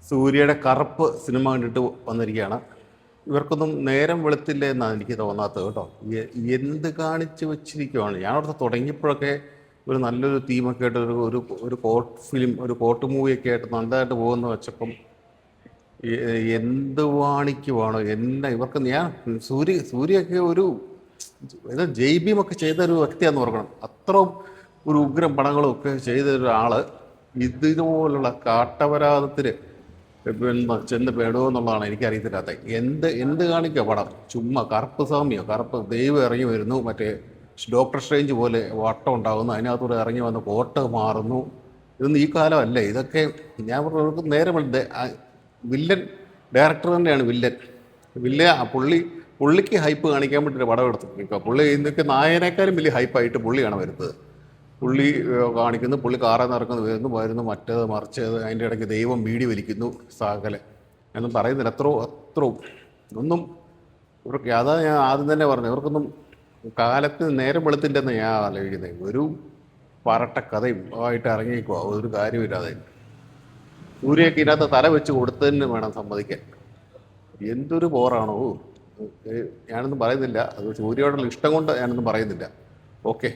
സൂര്യയുടെ കറുപ്പ് സിനിമ കണ്ടിട്ട് വന്നിരിക്കുകയാണ്. ഇവർക്കൊന്നും നേരം വെളുത്തില്ല എന്നാണ് എനിക്ക് തോന്നാത്തത് കേട്ടോ. എന്ത് കാണിച്ച് വെച്ചിരിക്കുവാണ്. ഞാൻ അവിടുത്തെ തുടങ്ങിയപ്പോഴൊക്കെ ഒരു നല്ലൊരു തീമൊക്കെ ആയിട്ട് ഒരു ഒരു ഒരു കോർട്ട് ഫിലിം, ഒരു കോർട്ട് മൂവിയൊക്കെ ആയിട്ട് നല്ലതായിട്ട് പോകുന്ന വെച്ചപ്പം എന്ത് വാണിക്കുവാണോ എന്നെ ഇവർക്ക്. ഞാൻ സൂര്യയൊക്കെ ഒരു ഇത് ജയ്ബീമൊക്കെ ചെയ്ത ഒരു വ്യക്തിയാന്ന് ഓർക്കണം. അത്രയും ഒരു ഉഗ്രം പടങ്ങളും ഒക്കെ ചെയ്ത ഒരാള് ഇതുപോലുള്ള കാട്ടപരാധത്തിന് ചെന്ന് പെടുമോ എന്നുള്ളതാണ് എനിക്കറിയത്തില്ലാത്ത. എന്ത് കാണിക്കുക പടം. ചുമ്മാ കറുപ്പ് സ്വാമിയോ, കറുപ്പ് ദൈവം ഇറങ്ങി വരുന്നു, മറ്റേ ഡോക്ടർ സ്ട്രേഞ്ച് പോലെ വട്ടം ഉണ്ടാകുന്നു, അതിനകത്തൂടെ ഇറങ്ങി വന്ന് കോട്ട് മാറുന്നു. ഇതൊന്നും ഈ കാലമല്ലേ ഇതൊക്കെ. ഞാൻ പറഞ്ഞു നേരെ വില്ലൻ ഡയറക്ടർ തന്നെയാണ് വില്ലൻ. പുള്ളിക്ക് ഹൈപ്പ് കാണിക്കാൻ വേണ്ടിയിട്ട് പടം എടുത്തിരിക്കുക. പുള്ളി ഇന്നൊക്കെ നായനേക്കാളും വലിയ ഹൈപ്പായിട്ട് പുള്ളിയാണ് വരുന്നത്. പുള്ളി കാണിക്കുന്നു, പുള്ളി കാറിൽ നിന്ന് ഇറക്കുന്നു, വരുന്നു മറ്റേത് മറിച്ചത്, അതിൻ്റെ ഇടയ്ക്ക് ദൈവം ബീഡി വലിക്കുന്നു, സാകലെ എന്നും പറയുന്നില്ല. അത്രയും ഒന്നും ഇവർക്ക്. അതാ ഞാൻ ആദ്യം തന്നെ പറഞ്ഞു, ഇവർക്കൊന്നും കാലത്ത് നേരം വെളുത്തില്ലെന്ന് ഞാൻ ആലോചിക്കുന്നത്. ഒരു പറട്ട കഥയും ആയിട്ട് ഇറങ്ങിക്കുക, ഒരു കാര്യമില്ലാതെ. സൂര്യക്ക് ഇതിനകത്ത് തല വെച്ച് കൊടുത്തതിന് വേണം സമ്മതിക്കാൻ. എന്തൊരു ബോറാണോ. ഞാനൊന്നും പറയുന്നില്ല, അത് സൂര്യയോടുള്ള ഇഷ്ടം കൊണ്ട് ഞാനൊന്നും പറയുന്നില്ല. ഓക്കെ.